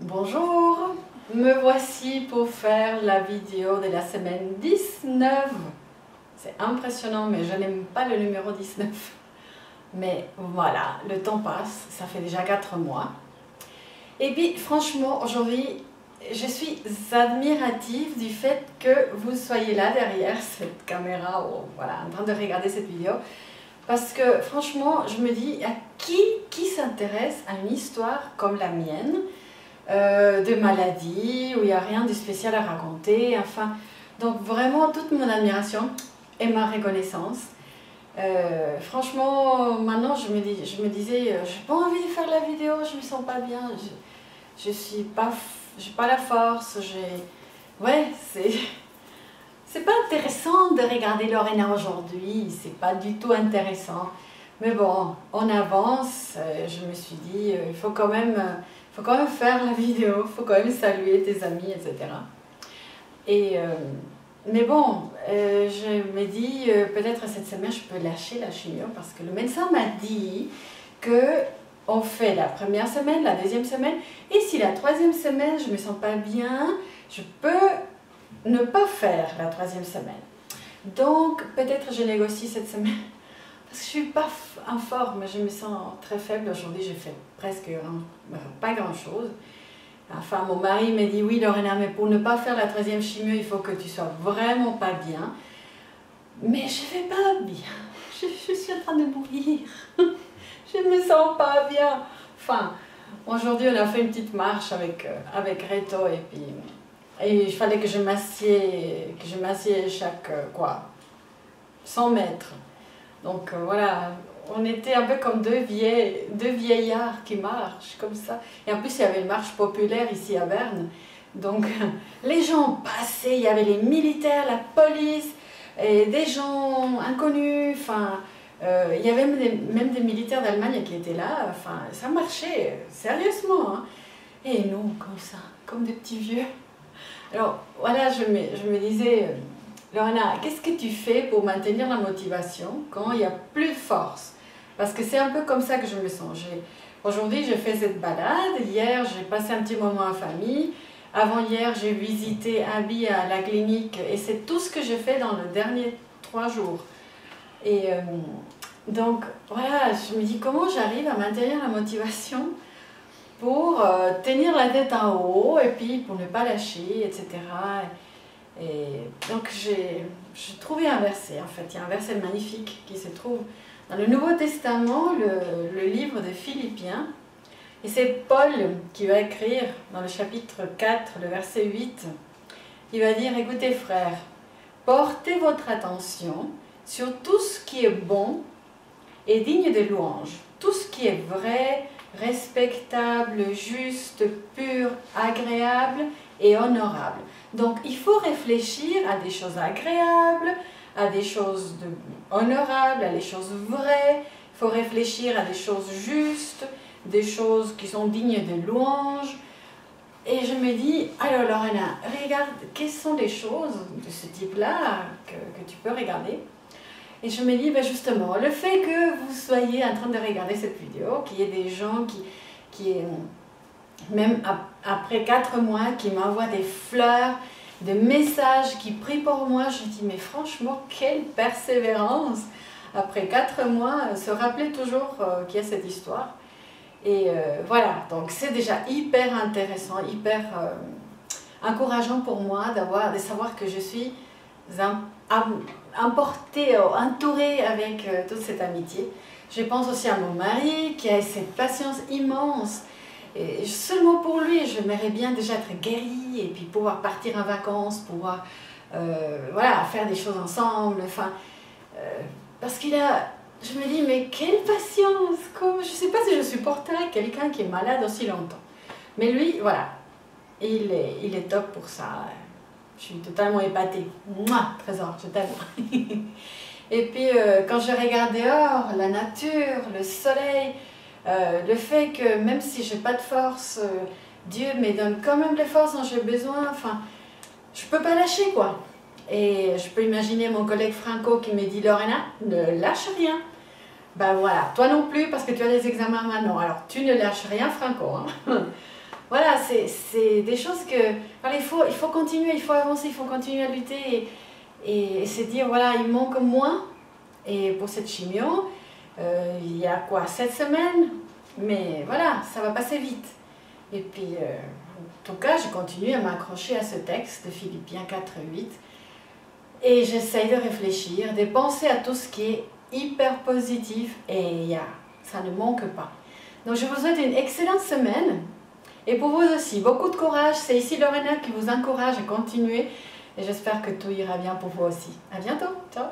Bonjour, me voici pour faire la vidéo de la semaine 19. C'est impressionnant, mais je n'aime pas le numéro 19. Mais voilà, le temps passe, ça fait déjà 4 mois. Et puis franchement, aujourd'hui, je suis admirative du fait que vous soyez là derrière cette caméra, voilà, en train de regarder cette vidéo. Parce que franchement, je me dis, à qui s'intéresse à une histoire comme la mienne, de maladie, où il n'y a rien de spécial à raconter, enfin, donc vraiment toute mon admiration et ma reconnaissance. Franchement, maintenant je me disais, j'ai pas envie de faire la vidéo, je me sens pas bien, j'ai pas la force, ouais, c'est pas intéressant de regarder Lorena aujourd'hui, c'est pas du tout intéressant. Mais bon, on avance, je me suis dit, il faut quand même faire la vidéo, il faut quand même saluer tes amis, etc. Mais bon, je me dis, peut-être cette semaine je peux lâcher la chimio parce que le médecin m'a dit que on fait la première semaine, la deuxième semaine, et si la troisième semaine je me sens pas bien, je peux ne pas faire la troisième semaine. Donc peut-être je négocie cette semaine parce que je suis pas en forme, je me sens très faible. Aujourd'hui j'ai fait presque pas grand chose. Enfin mon mari m'a dit oui Lorena, mais pour ne pas faire la troisième chimio il faut que tu sois vraiment pas bien. Mais je vais pas bien, je suis en train de mourir. Je me sens pas bien. Enfin, aujourd'hui on a fait une petite marche avec Reto et il fallait que je m'assieds chaque 100 mètres. Donc voilà, on était un peu comme deux vieillards qui marchent comme ça. Et en plus il y avait une marche populaire ici à Berne. Donc les gens passaient, il y avait les militaires, la police, et des gens inconnus, enfin... il y avait même des militaires d'Allemagne qui étaient là, enfin, ça marchait, sérieusement. Hein. Et nous, comme ça, comme des petits vieux. Alors, voilà, je me disais, Lorena, qu'est-ce que tu fais pour maintenir la motivation quand il n'y a plus de force? Parce que c'est un peu comme ça que je me sens. Aujourd'hui, j'ai fait cette balade, hier, j'ai passé un petit moment en famille, avant-hier, j'ai visité Abby à la clinique, et c'est tout ce que j'ai fait dans les derniers 3 jours. Et donc voilà, je me dis comment j'arrive à maintenir la motivation pour tenir la tête en haut et puis pour ne pas lâcher, etc. Et donc j'ai trouvé un verset, en fait, il y a un verset magnifique qui se trouve dans le Nouveau Testament, le livre de Philippiens. Et c'est Paul qui va écrire dans le chapitre 4, le verset 8, il va dire, écoutez frères, portez votre attention sur tout ce qui est bon et digne de louange, tout ce qui est vrai, respectable, juste, pur, agréable et honorable. Donc il faut réfléchir à des choses agréables, à des choses honorables, à des choses vraies, il faut réfléchir à des choses justes, des choses qui sont dignes de louange. Et je me dis, alors Lorena, regarde, quelles sont les choses de ce type-là que tu peux regarder? Et je me dis, ben justement, le fait que vous soyez en train de regarder cette vidéo, qu'il y ait des gens qui même après 4 mois, qui m'envoient des fleurs, des messages, qui prient pour moi, je dis, mais franchement, quelle persévérance! Après 4 mois, se rappeler toujours qu'il y a cette histoire. Et voilà, donc c'est déjà hyper intéressant, hyper encourageant pour moi de savoir que je suis emportée, entourée avec toute cette amitié. Je pense aussi à mon mari qui a cette patience immense. Et seulement pour lui, j'aimerais bien déjà être guérie et puis pouvoir partir en vacances, pouvoir voilà, faire des choses ensemble. Enfin, parce qu'il a... Je me dis, mais quelle patience! Je ne sais pas si je supporterais quelqu'un qui est malade aussi longtemps. Mais lui, voilà, il est top pour ça. Je suis totalement épatée. Mouah, trésor, je t'aime. Et puis, quand je regarde dehors, la nature, le soleil, le fait que même si je n'ai pas de force, Dieu me donne quand même les forces dont j'ai besoin. Enfin, je ne peux pas lâcher, quoi. Et je peux imaginer mon collègue Franco qui me dit, Lorena, ne lâche rien. Ben voilà, toi non plus parce que tu as des examens maintenant. Alors, tu ne lâches rien, Franco. Hein. Voilà, voilà, c'est des choses que voilà, il faut continuer, il faut avancer, il faut continuer à lutter et se dire voilà, il manque moins. Et pour cette chimio, il y a quoi, 7 semaines, mais voilà, ça va passer vite. Et puis, en tout cas, je continue à m'accrocher à ce texte de Philippiens 4:8 et j'essaye de réfléchir, de penser à tout ce qui est hyper positif et ça ne manque pas. Donc je vous souhaite une excellente semaine et pour vous aussi, beaucoup de courage. C'est ici Lorena qui vous encourage à continuer et j'espère que tout ira bien pour vous aussi. À bientôt, ciao.